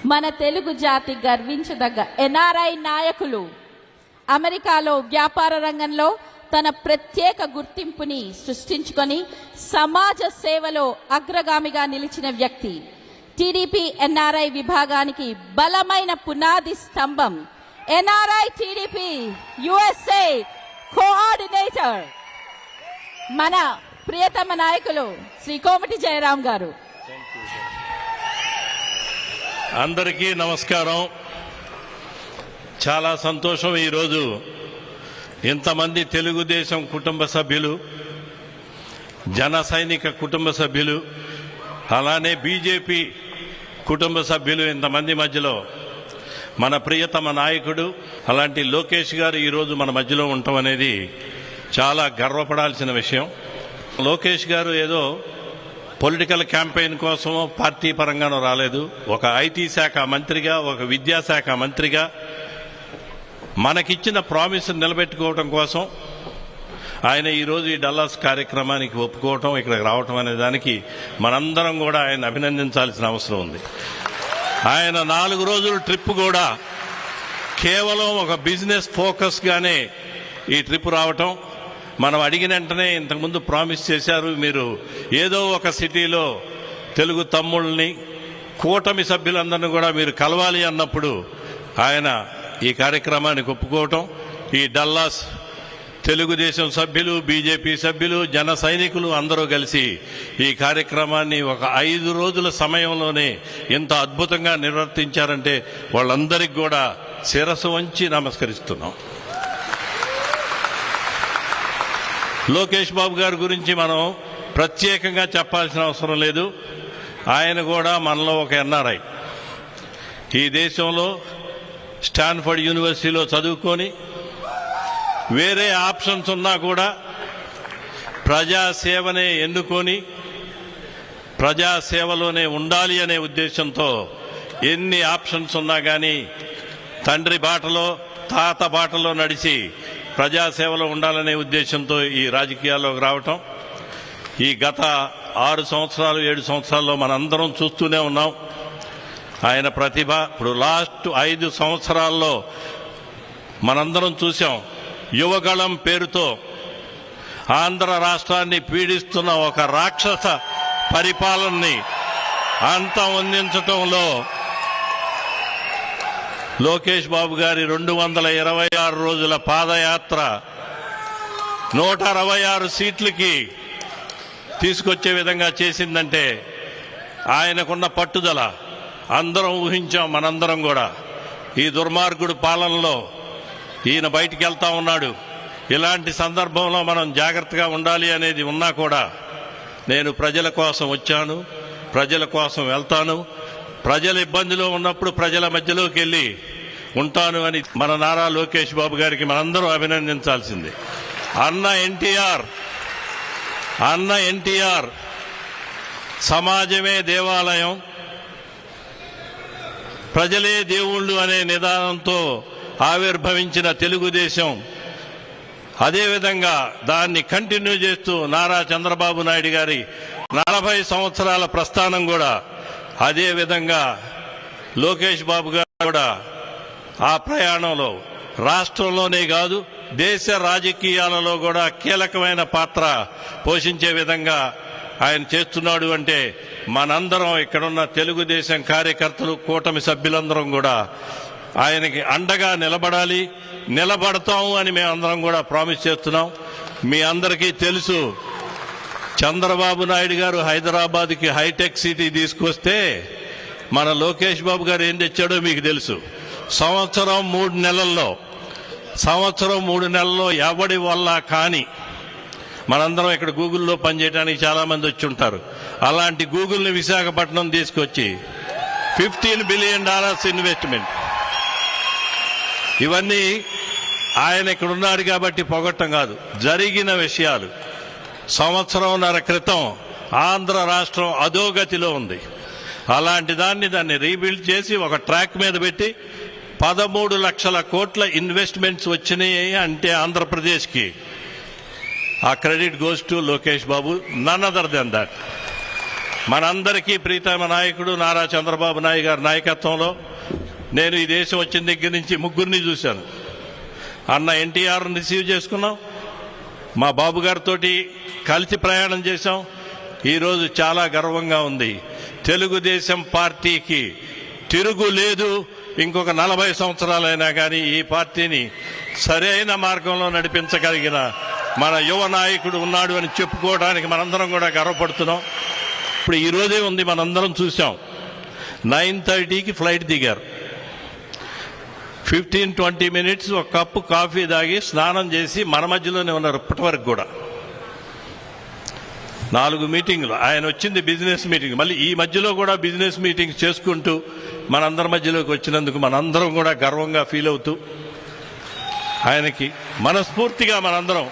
మన తెలుగు జాతి గర్వించదగ్గ ఎన్ఆర్ఐ నాయకులు. అమెరికాలో వ్యాపార రంగంలో తన ప్రత్యేక గుర్తింపుని సృష్టించుకొని సమాజ సేవలో అగ్రగామిగా నిలిచిన వ్యక్తి. టీడీపీ ఎన్ఆర్ఐ విభాగానికి బలమైన పునాది స్తంభం. ఎన్ఆర్ఐ టీడీపీ యుఎస్ఏ కోఆర్డినేటర్ మన ప్రియతమ నాయకులు శ్రీ కోమటి జయరాం గారు. అందరికీ నమస్కారం. చాలా సంతోషం ఈరోజు ఇంతమంది తెలుగుదేశం కుటుంబ సభ్యులు, జన సైనిక కుటుంబ సభ్యులు, అలానే బీజేపీ కుటుంబ సభ్యులు ఇంతమంది మధ్యలో మన ప్రియతమ నాయకుడు అలాంటి లోకేష్ గారు ఈరోజు మన మధ్యలో ఉండటం అనేది చాలా గర్వపడాల్సిన విషయం. లోకేష్ గారు ఏదో పొలిటికల్ క్యాంపెయిన్ కోసమో పార్టీ పరంగానో రాలేదు. ఒక ఐటీ శాఖ మంత్రిగా, ఒక విద్యాశాఖ మంత్రిగా మనకిచ్చిన ప్రామిస్ నిలబెట్టుకోవడం కోసం ఆయన ఈరోజు ఈ డల్లాస్ కార్యక్రమానికి ఒప్పుకోవటం, ఇక్కడికి రావటం అనే దానికి మనందరం కూడా ఆయన అభినందించాల్సిన అవసరం ఉంది. ఆయన 4 రోజుల ట్రిప్ కూడా కేవలం ఒక బిజినెస్ ఫోకస్గానే ఈ ట్రిప్ రావటం. మనం అడిగిన వెంటనే ఇంతకుముందు ప్రామిస్ చేశారు, మీరు ఏదో ఒక సిటీలో తెలుగు తమ్ముళ్ళని, కూటమి సభ్యులందరినీ కూడా మీరు కలవాలి అన్నప్పుడు ఆయన ఈ కార్యక్రమానికి ఒప్పుకోవటం, ఈ డల్లాస్ తెలుగుదేశం సభ్యులు, బీజేపీ సభ్యులు, జన సైనికులు అందరూ కలిసి ఈ కార్యక్రమాన్ని ఒక 5 రోజుల సమయంలోనే ఇంత అద్భుతంగా నిర్వర్తించారంటే వాళ్ళందరికీ కూడా శిరస్సు వంచి నమస్కరిస్తున్నాం. లోకేష్ బాబు గారి గురించి మనం ప్రత్యేకంగా చెప్పాల్సిన అవసరం లేదు. ఆయన కూడా మనలో ఒక ఎన్ఆర్ఐ. ఈ దేశంలో స్టాన్ఫర్డ్ యూనివర్సిటీలో చదువుకొని వేరే ఆప్షన్స్ ఉన్నా కూడా ప్రజాసేవనే ఎన్నుకొని ప్రజాసేవలోనే ఉండాలి అనే ఉద్దేశంతో ఎన్ని ఆప్షన్స్ ఉన్నా కానీ తండ్రి బాటలో, తాత బాటలో నడిచి ప్రజాసేవలో ఉండాలనే ఉద్దేశంతో ఈ రాజకీయాల్లోకి రావటం ఈ గత 6 సంవత్సరాలు 7 సంవత్సరాల్లో మనందరం చూస్తూనే ఉన్నాం. ఆయన ప్రతిభ ఇప్పుడు లాస్ట్ 5 సంవత్సరాల్లో మనందరం చూసాం. యువగళం పేరుతో ఆంధ్ర రాష్ట్రాన్ని పీడిస్తున్న ఒక రాక్షస పరిపాలనని అంతమొందించటంలో లోకేష్ బాబు గారి 226 రోజుల పాదయాత్ర 166 సీట్లకి తీసుకొచ్చే విధంగా చేసిందంటే ఆయనకున్న పట్టుదల అందరం ఊహించాం. మనందరం కూడా ఈ దుర్మార్గుడు పాలనలో ఈయన బయటికి వెళ్తా ఉన్నాడు. ఇలాంటి సందర్భంలో మనం జాగ్రత్తగా ఉండాలి అనేది ఉన్నా కూడా నేను ప్రజల కోసం వచ్చాను, ప్రజల కోసం వెళ్తాను, ప్రజల ఇబ్బందిలో ఉన్నప్పుడు ప్రజల మధ్యలోకి వెళ్ళి ఉంటాను అని మన నారా లోకేష్ బాబు గారికి మనందరూ అభినందించాల్సింది. అన్న ఎన్టీఆర్ సమాజమే దేవాలయం, ప్రజలే దేవుళ్ళు అనే నిదానంతో ఆవిర్భవించిన తెలుగుదేశం అదేవిధంగా దాన్ని కంటిన్యూ చేస్తూ నారా చంద్రబాబు నాయుడు గారి 40 సంవత్సరాల ప్రస్థానం కూడా అదే విధంగా లోకేష్ బాబు గారు కూడా ఆ ప్రయాణంలో రాష్ట్రంలోనే కాదు దేశ రాజకీయాలలో కూడా కీలకమైన పాత్ర పోషించే విధంగా ఆయన చేస్తున్నాడు. అంటే మనందరం ఇక్కడున్న తెలుగుదేశం కార్యకర్తలు, కూటమి సభ్యులందరం కూడా ఆయనకి అండగా నిలబడాలి, నిలబడతాము అని మేమందరం కూడా ప్రామిస్ చేస్తున్నాం. మీ అందరికీ తెలుసు, చంద్రబాబు నాయుడు గారు హైదరాబాద్కి హైటెక్ సిటీ తీసుకొస్తే మన లోకేష్ బాబు గారు ఏం తెచ్చాడో మీకు తెలుసు. సంవత్సరం 3 నెలల్లో ఎవడి వల్ల కానీ మనందరం ఇక్కడ గూగుల్లో పనిచేయడానికి చాలామంది వచ్చి ఉంటారు. అలాంటి గూగుల్ని విశాఖపట్నం తీసుకొచ్చి $15 బిలియన్ ఇన్వెస్ట్మెంట్. ఇవన్నీ ఆయన ఇక్కడ ఉన్నాడు కాబట్టి పొగట్టం కాదు, జరిగిన విషయాలు. 1.5 సంవత్సరం క్రితం ఆంధ్ర రాష్ట్రం అధోగతిలో ఉంది. అలాంటి దాన్ని రీబిల్డ్ చేసి ఒక ట్రాక్ మీద పెట్టి 13 లక్షల కోట్ల ఇన్వెస్ట్మెంట్స్ వచ్చినాయి అంటే ఆంధ్రప్రదేశ్కి ఆ credit goes to Lokesh Babu, none other than that. మనందరికీ ప్రీతమ నాయకుడు నారా చంద్రబాబు నాయుడు గారి నాయకత్వంలో నేను ఈ దేశం వచ్చిన దగ్గర నుంచి ముగ్గురిని చూశాను. అన్న ఎన్టీఆర్ని రిసీవ్ చేసుకున్నాం, మా బాబు గారితో కలిసి ప్రయాణం చేశాం. ఈరోజు చాలా గర్వంగా ఉంది. తెలుగుదేశం పార్టీకి తిరుగు లేదు. ఇంకొక 40 సంవత్సరాలైనా కానీ ఈ పార్టీని సరైన మార్గంలో నడిపించగలిగిన మన యువ నాయకుడు ఉన్నాడు అని చెప్పుకోవడానికి మనందరం కూడా గర్వపడుతున్నాం. ఇప్పుడు ఈరోజే ఉంది, మనందరం చూసాం. 9:30కి ఫ్లైట్ దిగారు. 15-20 మినిట్స్ ఒక కప్పు కాఫీ తాగి స్నానం చేసి మన మధ్యలోనే ఉన్నారు ఇప్పటి వరకు కూడా. 4 మీటింగ్లు. ఆయన వచ్చింది బిజినెస్ మీటింగ్, మళ్ళీ ఈ మధ్యలో కూడా బిజినెస్ మీటింగ్ చేసుకుంటూ మనందరి మధ్యలోకి వచ్చినందుకు మనందరం కూడా గర్వంగా ఫీల్ అవుతూ ఆయనకి మనస్ఫూర్తిగా మనందరం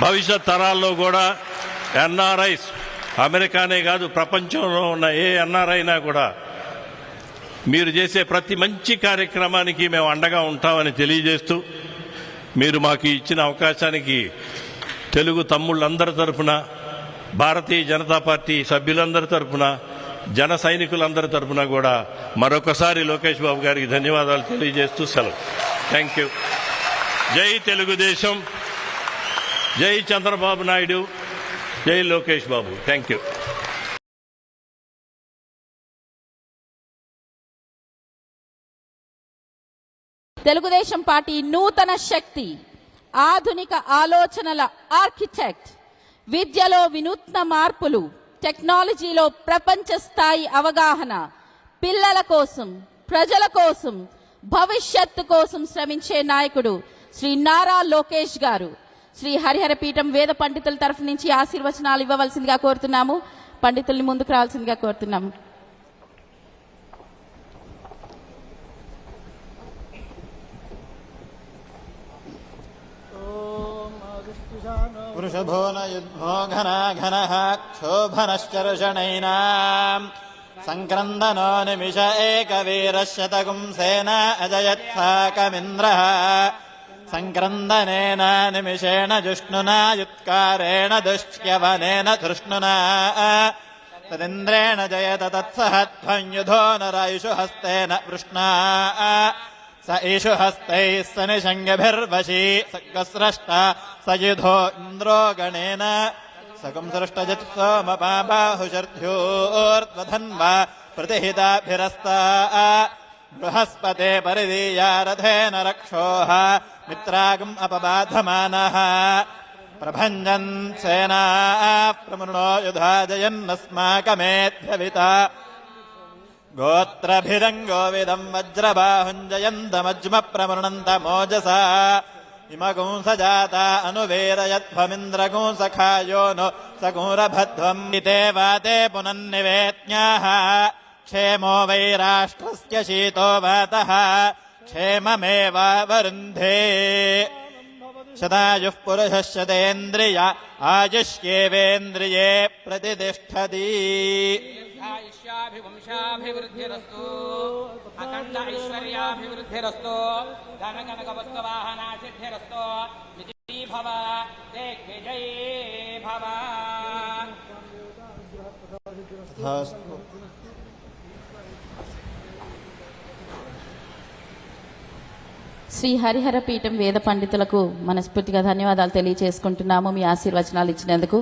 భవిష్యత్ తరాల్లో కూడా ఎన్ఆర్ఐస్, అమెరికానే కాదు ప్రపంచంలో ఉన్న ఏ ఎన్ఆర్ఐ అయినా కూడా మీరు చేసే ప్రతి మంచి కార్యక్రమానికి మేము అండగా ఉంటామని తెలియజేస్తూ, మీరు మాకు ఇచ్చిన అవకాశానికి తెలుగు తమ్ముళ్ళందరి తరఫున, భారతీయ జనతా పార్టీ సభ్యులందరి తరఫున, జన సైనికులందరి తరఫున కూడా మరొకసారి లోకేష్ బాబు గారికి ధన్యవాదాలు తెలియజేస్తూ సెలవు. Thank you. జై తెలుగుదేశం, జై చంద్రబాబు నాయుడు, జై Lokesh Babu. Thank you. Telugu Desam party నూతన శక్తి, ఆధునిక ఆలోచనల ఆర్కిటెక్ట్, విద్యలో వినూత్న మార్పులు, టెక్నాలజీలో ప్రపంచ స్థాయి అవగాహన, పిల్లల కోసం, ప్రజల కోసం, భవిష్యత్తు కోసం శ్రమించే నాయకుడు శ్రీ నారా లోకేష్ గారు. శ్రీ హరిహర పీఠం వేద పండితుల తరఫు నుంచి ఆశీర్వచనాలు ఇవ్వవలసిందిగా కోరుతున్నాము. పండితుల్ని ముందుకు రావాల్సిందిగా కోరుతున్నాము. వృషభో నయుద్భో ఘనాఘనః క్షోభనశ్చర్షణైనాం సంక్రందనో నిమిష ఏకవీరశతగుంసేన అజయత్సాకమింద్రః సంక్రందనేన నిమిషేణ జుష్ణునా యుత్కారేణ దుష్ట్యవనేన ధృష్ణునా తదింద్రేణ జయత తత్సహత్వం యుధో నరాయుషు హస్తేన వృష్ణా స ఈషు హస్తైః సనిషంగభిర్వశీ సగస్రష్ట సయుధో ఇంద్రో గణేన సగం సృష్టజిత్ సోమపాబాహుషర్ధ్యోర్ధ్వధన్వా ప్రతిహితాభిరస్తా బృహస్పతే పరిదీయారథేన రక్షోః మిత్రాగం అపబాధమానః ప్రభంజన్ సేనా ప్రమృణో యుధా జయన్నస్మాకమేధ్యవితా గోత్రభిరంగోవిదం వజ్రబాహుంజయంతమజ్మ ప్రమృణంతమోజసా ఇమగుంసజాత అనువేరయధ్వమింద్రగుంసఖాయో ను సగూరభద్వం ఇతే వాతే పునన్నివేత్న్యాః క్షేమో వై రాష్ట్రస్య శీతో వాతః క్షేమమేవావరుంధే శతాయుః పురుషः శతేంద్రియ ఆయుష్యేవేంద్రియే ప్రతితిష్ఠతి. వంశాభివృద్ధిరస్తు అఖండ ఐశ్వర్యాభివృద్ధిరస్తు ధనకనకవస్తువాహనాసిద్ధిరస్తు విజయీ భవ దిగ్విజయీ భవ. శ్రీ హరిహర పీఠం వేద పండితులకు మనస్ఫూర్తిగా ధన్యవాదాలు తెలియజేసుకుంటున్నాము మీ ఆశీర్వచనాలు ఇచ్చినందుకు.